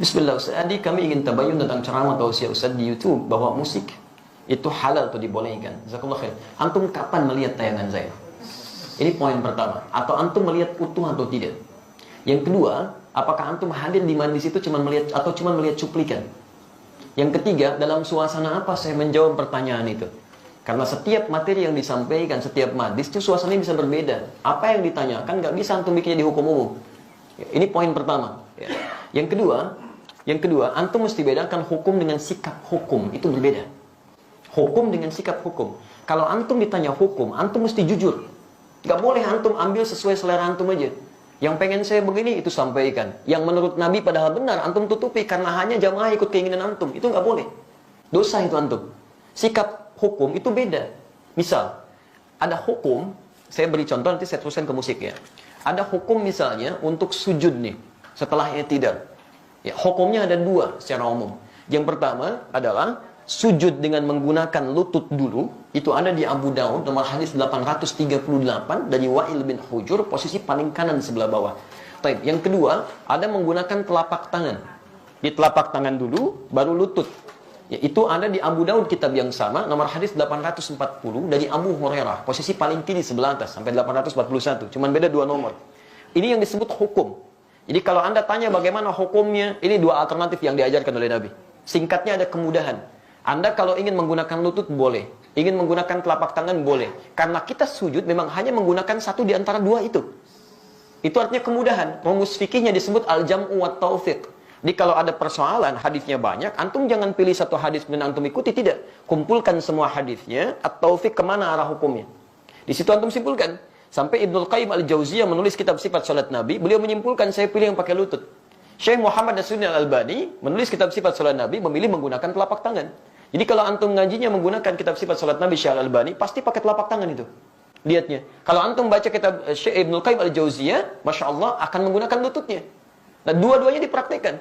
Bismillah Ustaz, jadi kami ingin tabayun tentang ceramah tausiah Ustaz di YouTube bahwa musik itu halal atau dibolehkan. Jazakallah khair. Antum kapan melihat tayangan saya? Ini poin pertama. Atau antum melihat utuh atau tidak? Yang kedua, apakah antum hadir di majlis itu cuma melihat atau cuma melihat cuplikan? Yang ketiga, dalam suasana apa saya menjawab pertanyaan itu? Karena setiap materi yang disampaikan, setiap majlis itu suasananya bisa berbeda. Apa yang ditanyakan nggak bisa antum bikinnya di hukum umum. Ini poin pertama. Yang kedua, antum mesti bedakan hukum dengan sikap hukum. Itu berbeda. Hukum dengan sikap hukum. Kalau antum ditanya hukum, antum mesti jujur. Gak boleh antum ambil sesuai selera antum aja. Yang pengen saya begini, itu sampaikan. Yang menurut Nabi padahal benar, antum tutupi. Karena hanya jamaah ikut keinginan antum. Itu gak boleh. Dosa itu antum. Sikap hukum itu beda. Misal, ada hukum, saya beri contoh, nanti saya teruskan ke musik ya. Ada hukum misalnya untuk sujud nih, setelah i'tidal. Ya, hukumnya ada dua secara umum. Yang pertama adalah sujud dengan menggunakan lutut dulu. Itu ada di Abu Daud nomor hadis 838 dari Wa'il bin Hujur, posisi paling kanan sebelah bawah. Baik, yang kedua ada menggunakan telapak tangan. Di telapak tangan dulu baru lutut. Ya, itu ada di Abu Daud kitab yang sama nomor hadis 840 dari Abu Hurairah, posisi paling kiri sebelah atas sampai 841. Cuman beda dua nomor. Ini yang disebut hukum. Jadi kalau Anda tanya bagaimana hukumnya, ini dua alternatif yang diajarkan oleh Nabi. Singkatnya ada kemudahan. Anda kalau ingin menggunakan lutut boleh, ingin menggunakan telapak tangan boleh. Karena kita sujud memang hanya menggunakan satu di antara dua itu. Itu artinya kemudahan. Rumus fikihnya disebut al-jam'u wa taufiq. Jadi kalau ada persoalan, hadisnya banyak, antum jangan pilih satu hadis dan antum ikuti, tidak. Kumpulkan semua hadisnya, at-taufiq kemana arah hukumnya. Di situ antum simpulkan. Sampai Ibnul Qayyim al-Jauziyah menulis kitab sifat salat Nabi, beliau menyimpulkan saya pilih yang pakai lutut. Syekh Muhammad Nasruddin al-Albani menulis kitab sifat salat Nabi, memilih menggunakan telapak tangan. Jadi kalau antum ngajinya menggunakan kitab sifat salat Nabi Syekh al-Albani, pasti pakai telapak tangan itu. Lihatnya. Kalau antum baca kitab Syekh Ibnul Qayyim al-Jauziyah, Masya Allah akan menggunakan lututnya. Nah, dua-duanya dipraktekkan.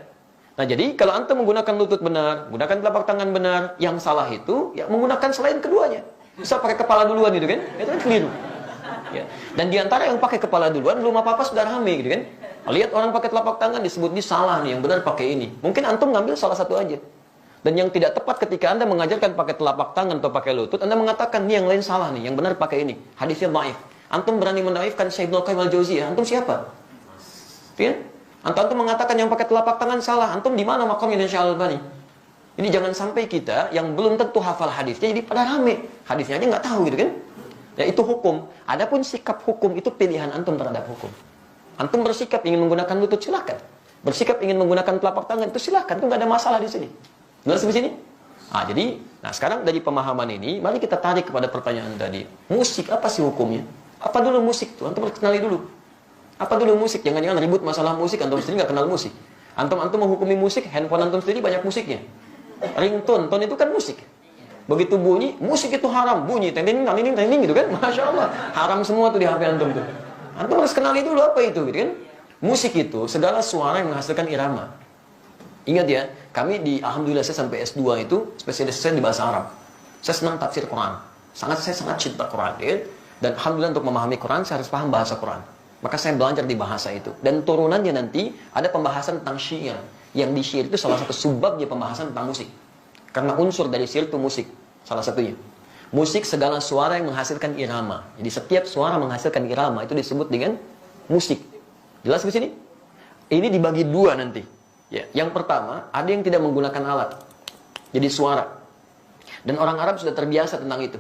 Nah, jadi kalau antum menggunakan lutut benar, menggunakan telapak tangan benar, yang salah itu ya menggunakan selain keduanya. Bisa pakai kepala duluan gitu kan? Itu kan keliru. Ya. Dan diantara yang pakai kepala duluan belum apa-apa sudah rame gitu kan. Lihat orang pakai telapak tangan disebut ini salah nih, yang benar pakai ini. Mungkin antum ngambil salah satu aja. Dan yang tidak tepat ketika Anda mengajarkan pakai telapak tangan atau pakai lutut, Anda mengatakan nih yang lain salah nih, yang benar pakai ini. Hadisnya dhaif. Antum berani mendaifkan Syekh Ibnul Qayyim al-Jauziyah, antum siapa? Ya? Antum mengatakan yang pakai telapak tangan salah, antum di mana makamnya Syekh Al-Albani? Ini jangan sampai kita yang belum tentu hafal hadisnya jadi pada rame. Hadisnya aja nggak tahu gitu kan. Ya, itu hukum. Adapun sikap hukum itu pilihan antum terhadap hukum. Antum bersikap ingin menggunakan lutut, silakan. Bersikap ingin menggunakan telapak tangan itu silakan, itu nggak ada masalah di sini. Jelas di sini? Nah sekarang dari pemahaman ini, mari kita tarik kepada pertanyaan tadi. Musik apa sih hukumnya? Apa dulu musik tuh? Antum harus kenali dulu. Apa dulu musik? Jangan-jangan ribut masalah musik, antum sendiri nggak kenal musik. Antum menghukumi musik, handphone antum sendiri banyak musiknya. Ringtone, tone itu kan musik. Begitu bunyi, musik itu haram. Bunyi, tending gitu kan. Masya Allah. Haram semua tuh di HP antum tuh. Antum harus kenali dulu apa itu gitu kan. Musik itu segala suara yang menghasilkan irama. Ingat ya, kami alhamdulillah saya sampai S2 itu, spesialis saya di bahasa Arab. Saya senang tafsir Quran. Saya sangat cinta Quran. Ya? Dan alhamdulillah untuk memahami Quran, saya harus paham bahasa Quran. Maka saya belajar di bahasa itu. Dan turunannya nanti, ada pembahasan tentang syair. Yang di syair itu salah satu subbabnya pembahasan tentang musik. Karena unsur dari syair itu musik. Salah satunya. Musik segala suara yang menghasilkan irama. Jadi setiap suara menghasilkan irama itu disebut dengan musik. Jelas di sini? Ini dibagi dua nanti. Ya, yang pertama, ada yang tidak menggunakan alat. Jadi suara. Dan orang Arab sudah terbiasa tentang itu.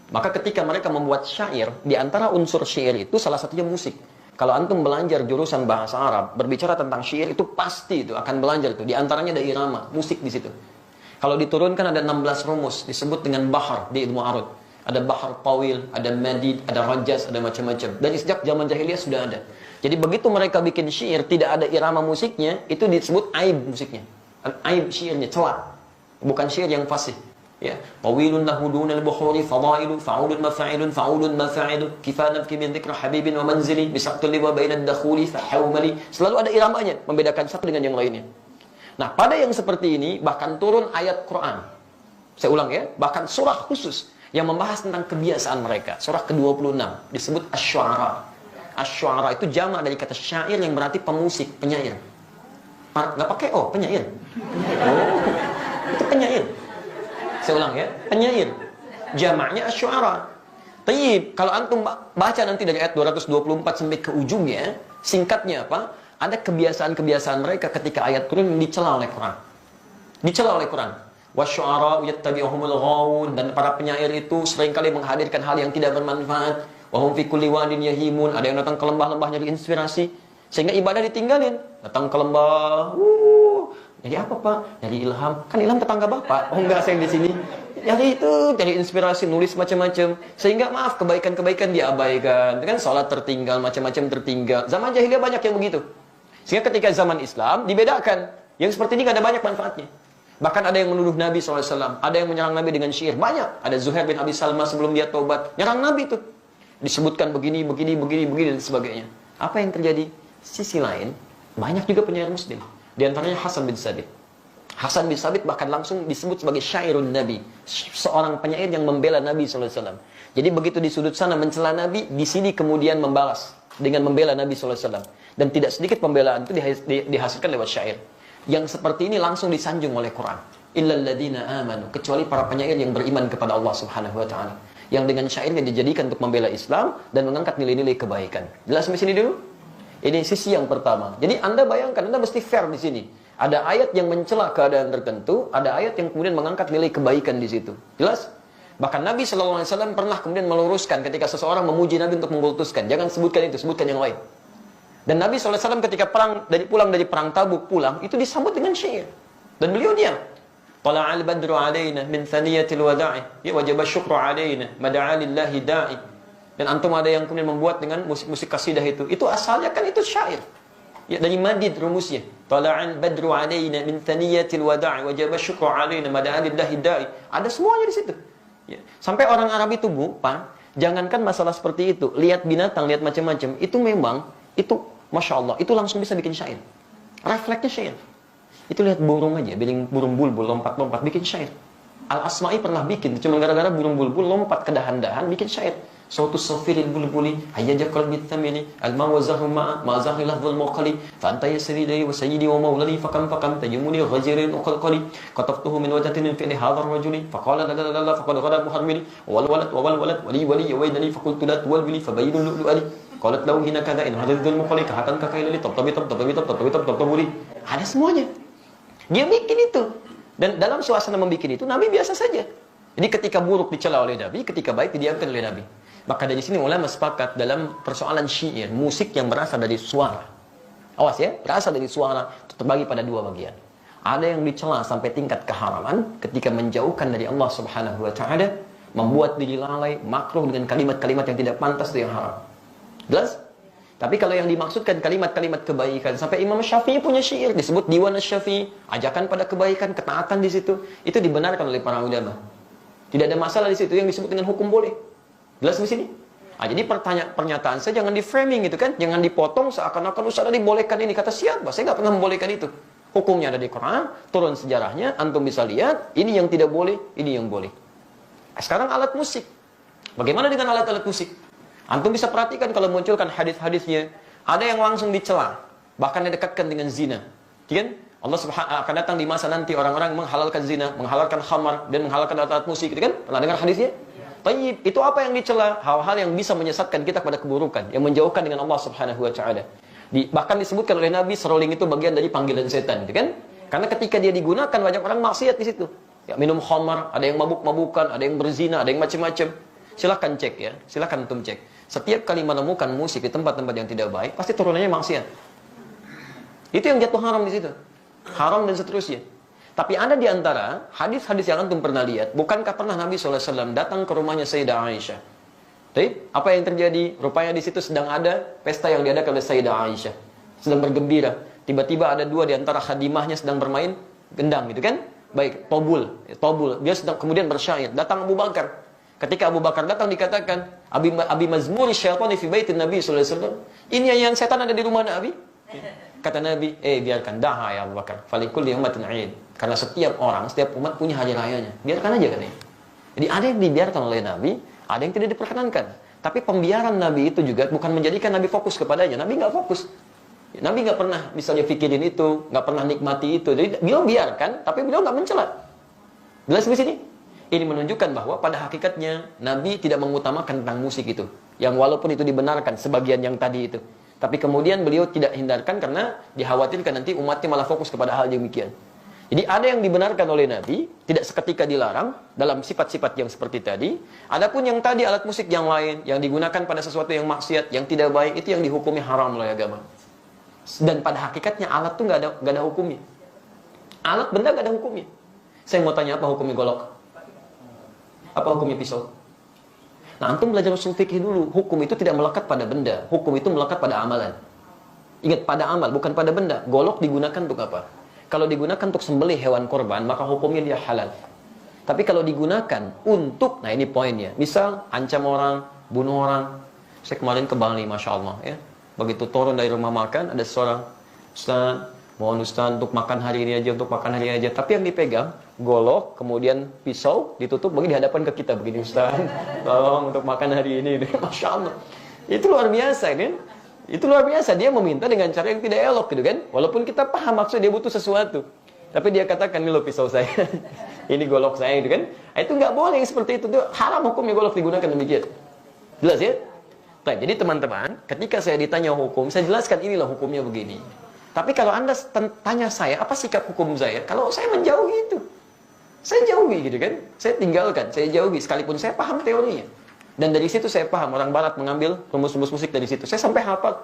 Maka ketika mereka membuat syair, di antara unsur syair itu salah satunya musik. Kalau antum belajar jurusan bahasa Arab, berbicara tentang syair itu pasti itu akan belajar itu. Di antaranya ada irama, musik di situ. Kalau diturunkan ada 16 rumus, disebut dengan bahar di ilmu arud. Ada bahar tawil, ada madid, ada rajas, ada macam-macam. Dan sejak zaman jahiliyah sudah ada. Jadi begitu mereka bikin syair, tidak ada irama musiknya, itu disebut aib musiknya. Aib syairnya, celah. Bukan syair yang fasih. Ya, tawilun lahu dunal bukhuri fadailu fa'ulun mafa'ilun fa'ulun mafa'ilu kifana fi min dzikra habibin wa manzili bisaqtul liwa bainad dakhuli fa hawmali. Selalu ada iramanya, membedakan satu dengan yang lainnya. Nah, pada yang seperti ini, bahkan turun ayat Quran. Saya ulang ya, bahkan surah khusus yang membahas tentang kebiasaan mereka. Surah ke-26, disebut Asy-Syu'ara. Asy-Syu'ara itu jamak dari kata syair yang berarti pemusik, penyair. Nggak pakai O, penyair. Oh, itu penyair. Saya ulang ya, penyair. Jamaknya asy'ara. Tayyib, kalau antum baca nanti dari ayat 224 sampai ke ujungnya, singkatnya apa? Ada kebiasaan-kebiasaan mereka ketika ayat turun dicela oleh Quran. Dicela oleh Quran. Wasy'ara yattabi'uhumul ghawun, dan para penyair itu seringkali menghadirkan hal yang tidak bermanfaat. Wa hum fi kulli wadin yahimun, ada yang datang ke lembah-lembah nyari inspirasi sehingga ibadah ditinggalin. Datang ke lembah, jadi apa Pak? Nyari ilham. Kan ilham tetangga Bapak. Oh enggak, saya di sini. Jadi itu, dari inspirasi, nulis macam-macam. Sehingga maaf, kebaikan-kebaikan diabaikan. Kan sholat tertinggal, macam-macam tertinggal. Zaman jahiliyah banyak yang begitu. Sehingga ketika zaman Islam dibedakan. Yang seperti ini gak ada banyak manfaatnya. Bahkan ada yang menuduh Nabi SAW. Ada yang menyerang Nabi dengan syair. Banyak. Ada Zuhair bin Abi Salma sebelum dia taubat. Nyerang Nabi itu. Disebutkan begini, dan sebagainya. Apa yang terjadi? Sisi lain, banyak juga penyair muslim. Di antaranya Hasan bin Sabit. Hasan bin Sabit bahkan langsung disebut sebagai syairun Nabi. Seorang penyair yang membela Nabi SAW. Jadi begitu di sudut sana mencela Nabi, di sini kemudian membalas dengan membela Nabi SAW. Dan tidak sedikit pembelaan itu dihasilkan lewat syair. Yang seperti ini langsung disanjung oleh Quran. Illal ladzina amanu, kecuali para penyair yang beriman kepada Allah Subhanahu wa taala. Yang dengan syairnya dijadikan untuk membela Islam dan mengangkat nilai-nilai kebaikan. Jelas sampai sini dulu? Ini sisi yang pertama. Jadi Anda bayangkan, Anda mesti fair di sini. Ada ayat yang mencela keadaan tertentu, ada ayat yang kemudian mengangkat nilai kebaikan di situ. Jelas? Bahkan Nabi SAW pernah kemudian meluruskan ketika seseorang memuji Nabi untuk mengkultuskan. Jangan sebutkan itu, sebutkan yang lain. Dan Nabi SAW ketika pulang dari perang Tabuk pulang, itu disambut dengan syair. Dan beliau diam. Tala'al badru alaina min thaniyatil wada'i, ya wajib syukru alaina, mada'a lillahi da'i. Dan antum ada yang kemudian membuat dengan musik-musik kasidah itu. Itu asalnya kan itu syair. Ya, dari madid rumusnya. Tala'al badru alaina min thaniyatil wada'i wajib syukru alaina mada'a lillahi da'i. Ada semuanya di situ. Ya. Sampai orang Arab itu lupa, jangankan masalah seperti itu, lihat binatang, lihat macam-macam, itu memang itu Masya Allah, itu langsung bisa bikin syair. Refleksnya syair. Itu lihat burung aja, burung bulbul lompat-lompat bikin syair. Al-Asma'i pernah bikin, cuma gara-gara burung bulbul lompat ke dahan-dahan bikin syair. Sautu safiril bulbuli hayyaja qalbi thamini al-mawazahu ma'a ma zahila dhul muqali fa anta yasridi wa sayyidi wa mawlali fakam tajumuni ghajirin uqalqali qatabtuhu min wajhatin fi hadha ar-rajuli faqala la la la faqad ghada muharmili wal walad wali yawaydani faqultu la tuwalbili fabayinu lu'lu'ali qalat lahu hina kadha in hadha dhul muqali kahatan kakailali tabtabi ada semuanya. Dia bikin itu. Dan dalam suasana membikin itu Nabi biasa saja. Jadi ketika buruk dicela oleh Nabi, ketika baik didiamkan oleh Nabi. Maka dari sini ulama sepakat dalam persoalan syair, musik yang berasal dari suara. Awas ya, berasal dari suara terbagi pada dua bagian. Ada yang dicela sampai tingkat keharaman ketika menjauhkan dari Allah Subhanahu wa taala, membuat diri lalai, makruh dengan kalimat-kalimat yang tidak pantas itu yang haram. Jelas? Tapi kalau yang dimaksudkan kalimat-kalimat kebaikan, sampai Imam Syafi'i punya syair disebut Diwan Asy-Syafi'i, ajakan pada kebaikan, ketaatan di situ, itu dibenarkan oleh para ulama. Tidak ada masalah di situ, yang disebut dengan hukum boleh. Jelas di sini? Nah, jadi pernyataan saya jangan di framing gitu kan, jangan dipotong seakan-akan Ustaz tadi bolehkan ini, kata siapa? Saya nggak pernah membolehkan itu. Hukumnya ada di Quran, turun sejarahnya, antum bisa lihat, ini yang tidak boleh, ini yang boleh. Sekarang alat musik. Bagaimana dengan alat-alat musik? Antum bisa perhatikan kalau munculkan hadis-hadisnya, ada yang langsung dicela, bahkan didekatkan dengan zina. Kan? Allah Subhanahu akan datang di masa nanti orang-orang menghalalkan zina, menghalalkan khamar dan menghalalkan alat-alat musik, gitu kan? Pernah dengar hadisnya? Tayyib, itu apa yang dicela? Hal-hal yang bisa menyesatkan kita kepada keburukan, yang menjauhkan dengan Allah Subhanahu wa taala. Bahkan disebutkan oleh Nabi seruling itu bagian dari panggilan setan, gitu kan? Karena ketika dia digunakan banyak orang maksiat di situ. Ya, minum khamar, ada yang mabuk-mabukan, ada yang berzina, ada yang macam-macam. Silakan cek ya, silakan antum cek. Setiap kali menemukan musik di tempat-tempat yang tidak baik, pasti turunannya maksiat. Itu yang jatuh haram di situ. Haram dan seterusnya. Tapi ada di antara hadis-hadis yang antum pernah lihat, bukankah pernah Nabi SAW datang ke rumahnya Sayyidah Aisyah? Tapi apa yang terjadi? Rupanya di situ sedang ada pesta yang diadakan oleh Sayyidah Aisyah. Sedang bergembira. Tiba-tiba ada dua di antara khadimahnya sedang bermain gendang gitu kan? Baik, tobul. Dia sedang kemudian bersyair. Datang Abu Bakar. Ketika Abu Bakar datang dikatakan, Abi mazmuri syaitani fi baitin Nabi SAW. Ini yang setan ada di rumah Nabi. Kata Nabi, biarkan, daha ya Abu Bakar. Falikul ummatin 'id. Karena setiap orang, setiap umat punya hari rayanya. Biarkan aja katanya. Jadi ada yang dibiarkan oleh Nabi, ada yang tidak diperkenankan. Tapi pembiaran Nabi itu juga bukan menjadikan Nabi fokus kepadanya. Nabi nggak fokus. Nabi nggak pernah misalnya pikirin itu, nggak pernah nikmati itu. Jadi beliau biarkan, tapi beliau nggak mencela. Jelas di sini? Ini menunjukkan bahwa pada hakikatnya Nabi tidak mengutamakan tentang musik itu. Yang walaupun itu dibenarkan sebagian yang tadi itu. Tapi kemudian beliau tidak hindarkan karena dikhawatirkan nanti umatnya malah fokus kepada hal yang demikian. Jadi ada yang dibenarkan oleh Nabi, tidak seketika dilarang dalam sifat-sifat yang seperti tadi. Adapun yang tadi alat musik yang lain, yang digunakan pada sesuatu yang maksiat, yang tidak baik, itu yang dihukumi haram oleh agama. Dan pada hakikatnya alat itu nggak ada hukumnya. Alat benda nggak ada hukumnya. Saya mau tanya apa hukumnya golok? Apa hukumnya pisau? Nah, antum belajar usul fikih dulu. Hukum itu tidak melekat pada benda. Hukum itu melekat pada amalan. Ingat, pada amal, bukan pada benda. Golok digunakan untuk apa? Kalau digunakan untuk sembelih hewan korban, maka hukumnya dia halal. Tapi kalau digunakan untuk, nah ini poinnya. Misal, ancam orang, bunuh orang. Saya kemarin ke Bali, Masya Allah. Ya. Begitu turun dari rumah makan, ada seorang, Ustaz, mohon Ustaz untuk makan hari ini aja, untuk makan hari ini aja. Tapi yang dipegang, golok, kemudian pisau, ditutup, bagi di hadapan ke kita. Begini, Ustaz, tolong untuk makan hari ini. Masya Allah. Itu luar biasa, kan? Itu luar biasa, dia meminta dengan cara yang tidak elok gitu kan. Walaupun kita paham maksud dia butuh sesuatu. Tapi dia katakan, ini loh pisau saya. Ini golok saya gitu kan. Itu nggak boleh seperti itu. Haram hukumnya golok digunakan demikian. Jelas ya? Nah, jadi teman-teman, ketika saya ditanya hukum, saya jelaskan inilah hukumnya begini. Tapi kalau Anda tanya saya, apa sikap hukum saya? Kalau saya menjauhi itu. Saya jauhi gitu kan. Saya tinggalkan, saya jauhi. Sekalipun saya paham teorinya. Dan dari situ saya paham, orang barat mengambil rumus-rumus musik dari situ. Saya sampai hafal.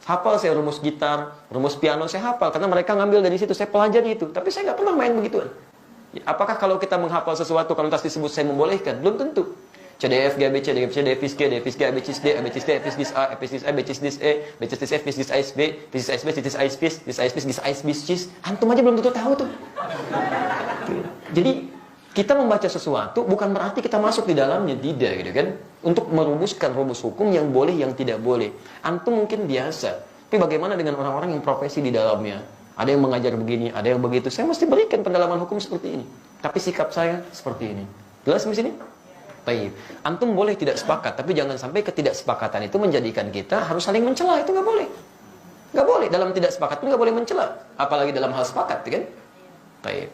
Hafal saya rumus gitar, rumus piano, saya hafal. Karena mereka ngambil dari situ, saya pelajari itu. Tapi saya nggak pernah main begituan. Apakah kalau kita menghafal sesuatu, kalau tas disebut saya membolehkan? Belum tentu. C, D, F, G, B, C, D, F, C, D, F, G, D, F, G, A, B, C, D, A, B, C, D, F, G, A, F, G, A, B, C, D, E, B, C, D, F, B, C, D, A, B, B, C, D, B, C, D, A, B, C, D, A, B, C, D, antum aja belum tentu tahu tuh. Jadi kita membaca sesuatu bukan berarti kita masuk di dalamnya, tidak gitu kan. Untuk merumuskan rumus hukum yang boleh, yang tidak boleh. Antum mungkin biasa, tapi bagaimana dengan orang-orang yang profesi di dalamnya? Ada yang mengajar begini, ada yang begitu. Saya mesti berikan pendalaman hukum seperti ini. Tapi sikap saya seperti ini. Jelas di sini? Baik. Antum boleh tidak sepakat, tapi jangan sampai ketidaksepakatan itu menjadikan kita harus saling mencela. Itu nggak boleh. Nggak boleh. Dalam tidak sepakat pun nggak boleh mencela. Apalagi dalam hal sepakat, kan? Baik.